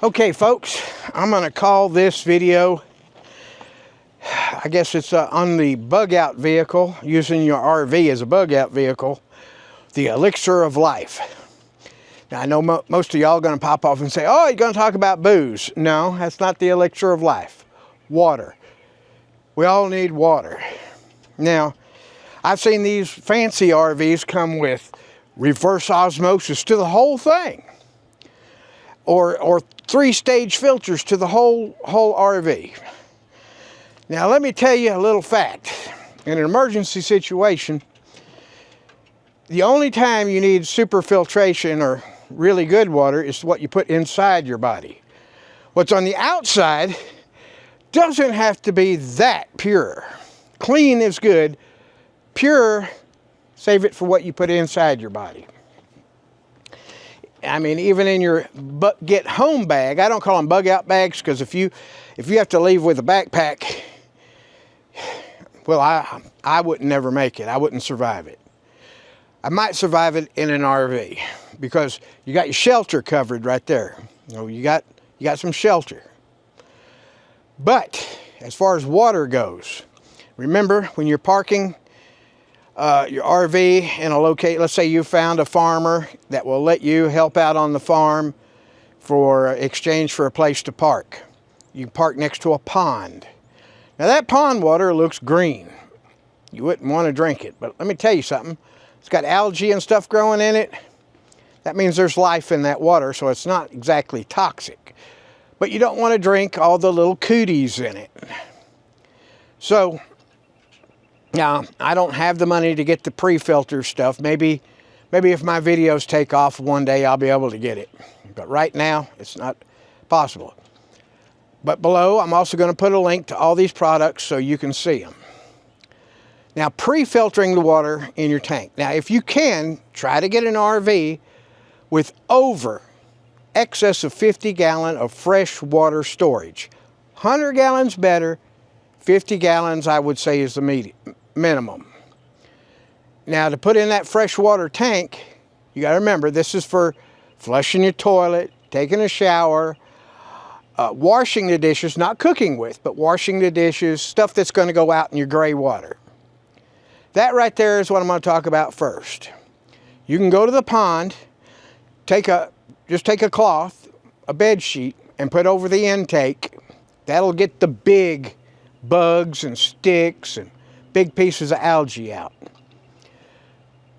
Okay folks, I'm going to call this video, I guess it's on the bug out vehicle, using your RV as a bug out vehicle, the elixir of life. Now I know most of y'all are going to pop off and say, oh, you're going to talk about booze. No, that's not the elixir of life. Water. We all need water. Now, I've seen these fancy RVs come with reverse osmosis to the whole thing. Or 3-stage filters to the whole RV. Now let me tell you a little fact. In an emergency situation, the only time you need super filtration or really good water is what you put inside your body. What's on the outside doesn't have to be that pure. Clean is good. Pure, save it for what you put inside your body. I mean, even in your get home bag, I don't call them bug out bags, because if you have to leave with a backpack, well, I wouldn't never make it. I wouldn't survive it. I might survive it in an RV because you got your shelter covered right there. You know, you got some shelter. But as far as water goes, remember when you're parking your RV in a location, let's say you found a farmer that will let you help out on the farm for exchange for a place to park. You park next to a pond. Now that pond water looks green. You wouldn't want to drink it, but let me tell you something. It's got algae and stuff growing in it. That means there's life in that water, so it's not exactly toxic. But you don't want to drink all the little cooties in it. So, now, I don't have the money to get the pre-filter stuff. Maybe if my videos take off one day, I'll be able to get it. But right now, it's not possible. But below, I'm also going to put a link to all these products so you can see them. Now, pre-filtering the water in your tank. Now, if you can, try to get an RV with excess of 50 gallon of fresh water storage. 100 gallons better. 50 gallons, I would say, is the minimum. Now, to put in that freshwater tank, you got to remember, this is for flushing your toilet, taking a shower, washing the dishes, not cooking with, but washing the dishes, stuff that's going to go out in your gray water. That right there is what I'm going to talk about first. You can go to the pond, just take a cloth, a bed sheet, and put over the intake. That'll get the big bugs and sticks and big pieces of algae out.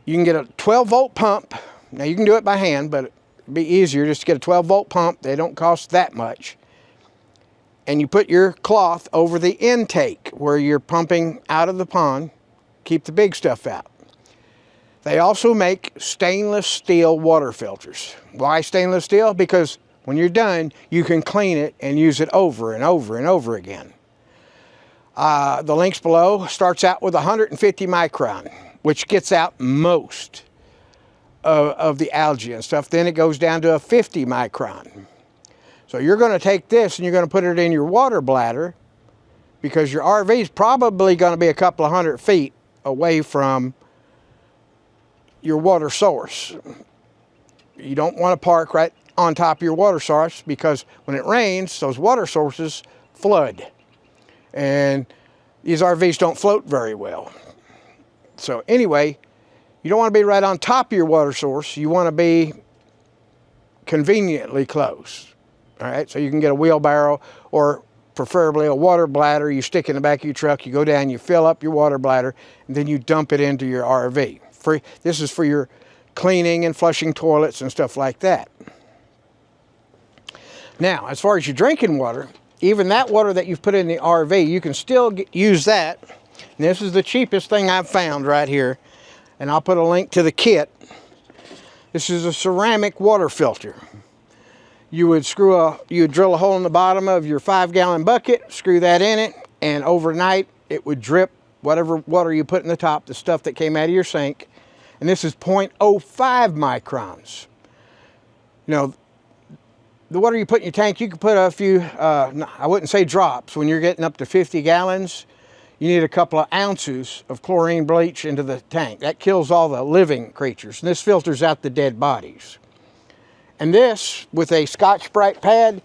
You can get a 12-volt pump. Now you can do it by hand, but it'd be easier just to get a 12-volt pump. They don't cost that much. And you put your cloth over the intake where you're pumping out of the pond, keep the big stuff out. They also make stainless steel water filters. Why stainless steel? Because when you're done, you can clean it and use it over and over and over again. The links below starts out with 150 micron, which gets out most of the algae and stuff. Then it goes down to a 50 micron. So you're going to take this and you're going to put it in your water bladder, because your RV is probably going to be a couple of 100 feet away from your water source. You don't want to park right on top of your water source, because when it rains, those water sources flood. And these RVs don't float very well. So anyway, you don't want to be right on top of your water source. You want to be conveniently close. All right, so you can get a wheelbarrow, or preferably a water bladder. You stick in the back of your truck, you go down, you fill up your water bladder, and then you dump it into your RV. This is for your cleaning and flushing toilets and stuff like that. Now, as far as your drinking water, even that water that you've put in the RV, you can still use that. And this is the cheapest thing I've found right here. And I'll put a link to the kit. This is a ceramic water filter. You would drill a hole in the bottom of your 5-gallon bucket, screw that in it, and overnight it would drip whatever water you put in the top, the stuff that came out of your sink. And this is 0.05 microns. You know, the water you put in your tank, you can put a few, I wouldn't say drops. When you're getting up to 50 gallons, you need a couple of ounces of chlorine bleach into the tank. That kills all the living creatures. And this filters out the dead bodies. And this, with a Scotch-Brite pad,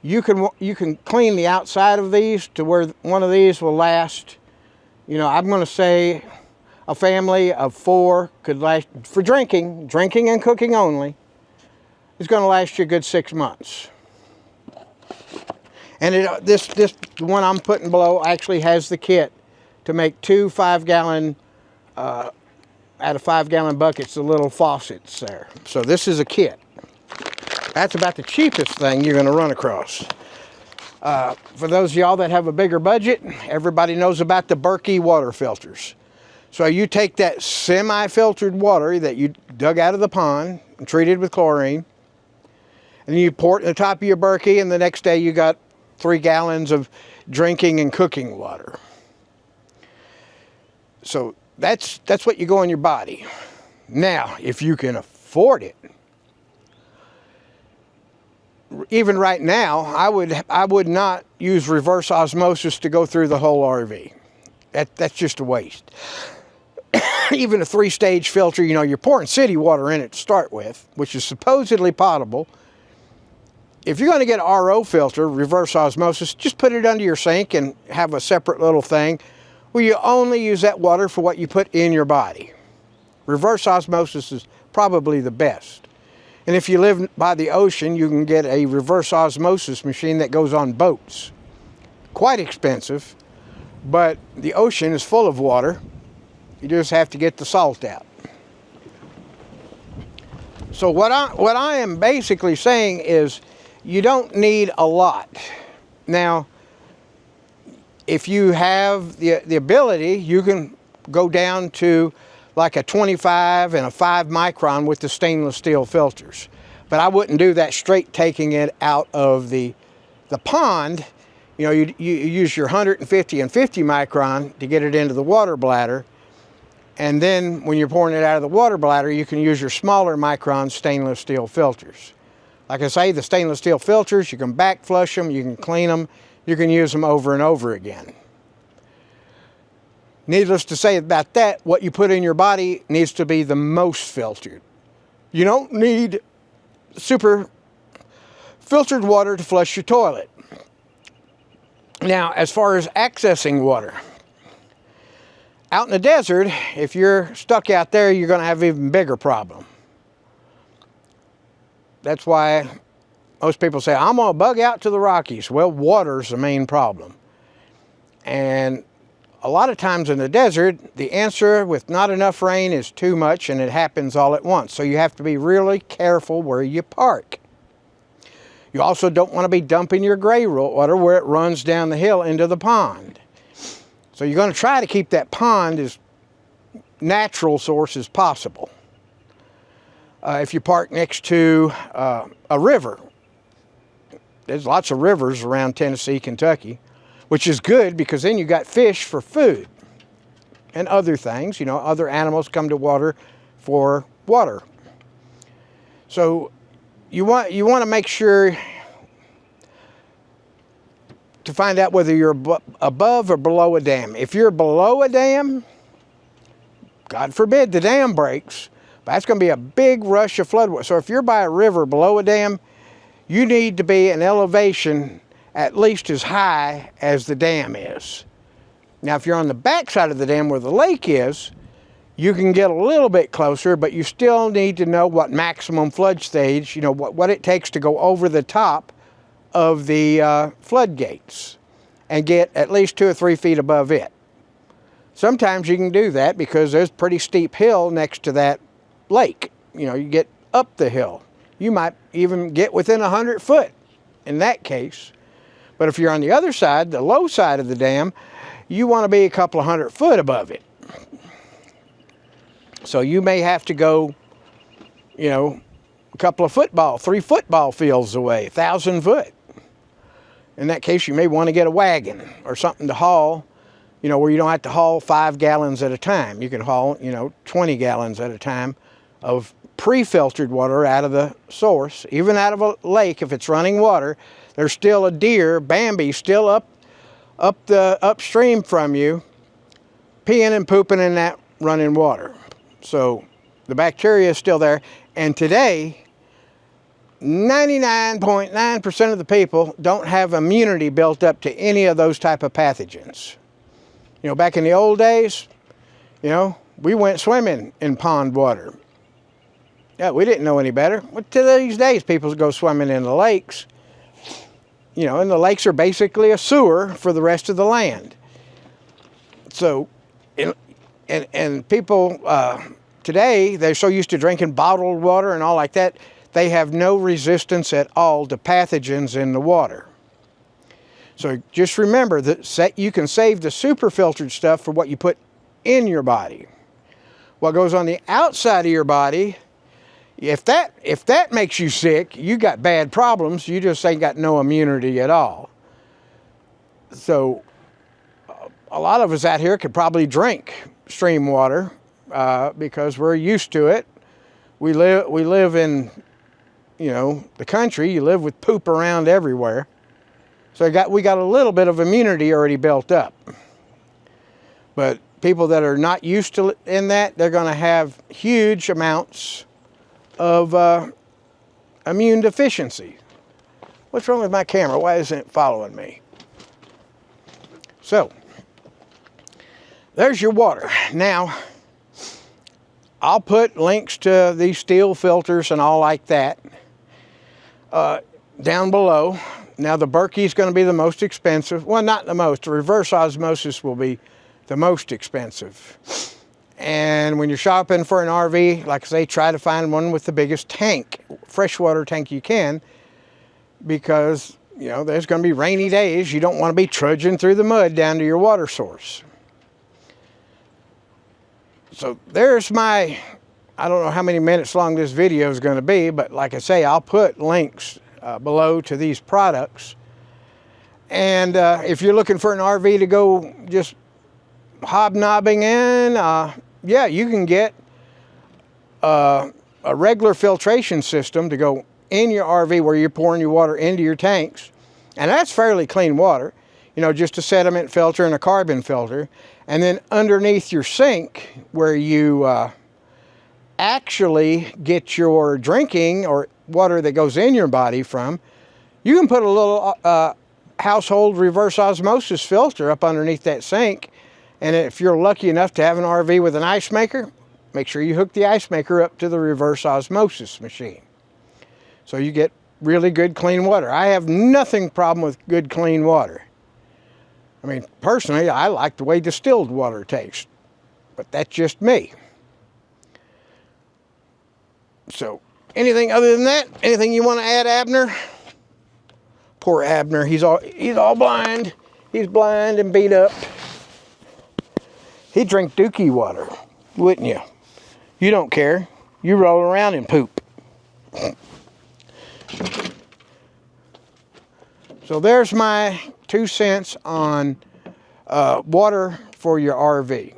you can clean the outside of these to where one of these will last, you know, I'm going to say a family of 4 could last, for drinking and cooking only, is going to last you a good 6 months. And the one I'm putting below actually has the kit to make 2 5-gallon, out of 5-gallon buckets, the little faucets there. So this is a kit. That's about the cheapest thing you're going to run across. For those of y'all that have a bigger budget, everybody knows about the Berkey water filters. So you take that semi-filtered water that you dug out of the pond and treated with chlorine, and you pour it in the top of your Berkey, and the next day you got 3 gallons of drinking and cooking water. So that's what you go in your body. Now, if you can afford it, even right now, I would not use reverse osmosis to go through the whole RV. That's just a waste. Even a 3-stage filter, you know, you're pouring city water in it to start with, which is supposedly potable. If you're going to get an RO filter, reverse osmosis, just put it under your sink and have a separate little thing where you only use that water for what you put in your body. Reverse osmosis is probably the best. And if you live by the ocean, you can get a reverse osmosis machine that goes on boats. Quite expensive, but the ocean is full of water. You just have to get the salt out. So what I am basically saying is you don't need a lot. Now, if you have the ability, you can go down to like a 25 and a 5 micron with the stainless steel filters. But I wouldn't do that straight taking it out of the pond. You know, you use your 150 and 50 micron to get it into the water bladder. And then when you're pouring it out of the water bladder, you can use your smaller micron stainless steel filters. Like I say, the stainless steel filters, you can back flush them, you can clean them, you can use them over and over again. Needless to say about that, what you put in your body needs to be the most filtered. You don't need super filtered water to flush your toilet. Now, as far as accessing water, out in the desert, if you're stuck out there, you're going to have an even bigger problem. That's why most people say, I'm going to bug out to the Rockies. Well, water's the main problem. And a lot of times in the desert, the answer with not enough rain is too much, and it happens all at once. So you have to be really careful where you park. You also don't want to be dumping your gray water where it runs down the hill into the pond. So you're going to try to keep that pond as natural source as possible. If you park next to a river, there's lots of rivers around Tennessee, Kentucky, which is good because then you got fish for food and other things. You know, other animals come to water for water. So you want to make sure to find out whether you're above or below a dam. If you're below a dam, God forbid the dam breaks, but that's going to be a big rush of flood water. So if you're by a river below a dam, you need to be an elevation at least as high as the dam is. Now, if you're on the back side of the dam where the lake is, you can get a little bit closer, but you still need to know what maximum flood stage, you know, what it takes to go over the top of the floodgates and get at least 2 or 3 feet above it. Sometimes you can do that because there's a pretty steep hill next to that lake. You know, you get up the hill. You might even get within 100 foot in that case. But if you're on the other side, the low side of the dam, you want to be a couple of 100 foot above it. So you may have to go, you know, a couple of 3 football fields away, 1,000 foot. In that case, you may want to get a wagon or something to haul, you know, where you don't have to haul 5 gallons at a time. You can haul, you know, 20 gallons at a time of pre-filtered water out of the source. Even out of a lake, if it's running water, there's still a deer, Bambi, still upstream from you, peeing and pooping in that running water. So the bacteria is still there. And today, 99.9% of the people don't have immunity built up to any of those type of pathogens. You know, back in the old days, you know, we went swimming in pond water. Yeah, we didn't know any better. But to these days, people go swimming in the lakes. You know, and the lakes are basically a sewer for the rest of the land. So, and people today, they're so used to drinking bottled water and all like that, they have no resistance at all to pathogens in the water. So just remember that you can save the super filtered stuff for what you put in your body. What goes on the outside of your body, if that makes you sick, you got bad problems. You just ain't got no immunity at all. So a lot of us out here could probably drink stream water because we're used to it. We live in, you know, the country. You live with poop around everywhere. So we got a little bit of immunity already built up. But people that are not used to in that, they're going to have huge amounts of immune deficiency. What's wrong with my camera? Why isn't it following me? So, there's your water. Now, I'll put links to these steel filters and all like that down below. Now, the Berkey is going to be the most expensive. Well, not the most. The reverse osmosis will be the most expensive. And when you're shopping for an RV, like I say, try to find one with the biggest tank, freshwater tank you can, because, you know, there's going to be rainy days. You don't want to be trudging through the mud down to your water source. So there's my, I don't know how many minutes long this video is going to be, but like I say, I'll put links below to these products. And if you're looking for an RV to go just hobnobbing in, yeah, you can get a regular filtration system to go in your RV where you're pouring your water into your tanks. And that's fairly clean water, you know, just a sediment filter and a carbon filter. And then underneath your sink where you actually get your drinking or water that goes in your body from, you can put a little household reverse osmosis filter up underneath that sink. And if you're lucky enough to have an RV with an ice maker, make sure you hook the ice maker up to the reverse osmosis machine. So you get really good clean water. I have nothing problem with good clean water. I mean, personally, I like the way distilled water tastes, but that's just me. So, anything other than that? Anything you want to add, Abner? Poor Abner, he's all blind. He's blind and beat up. He'd drink dookie water, wouldn't you? You don't care. You roll around in poop. So there's my 2 cents on water for your RV.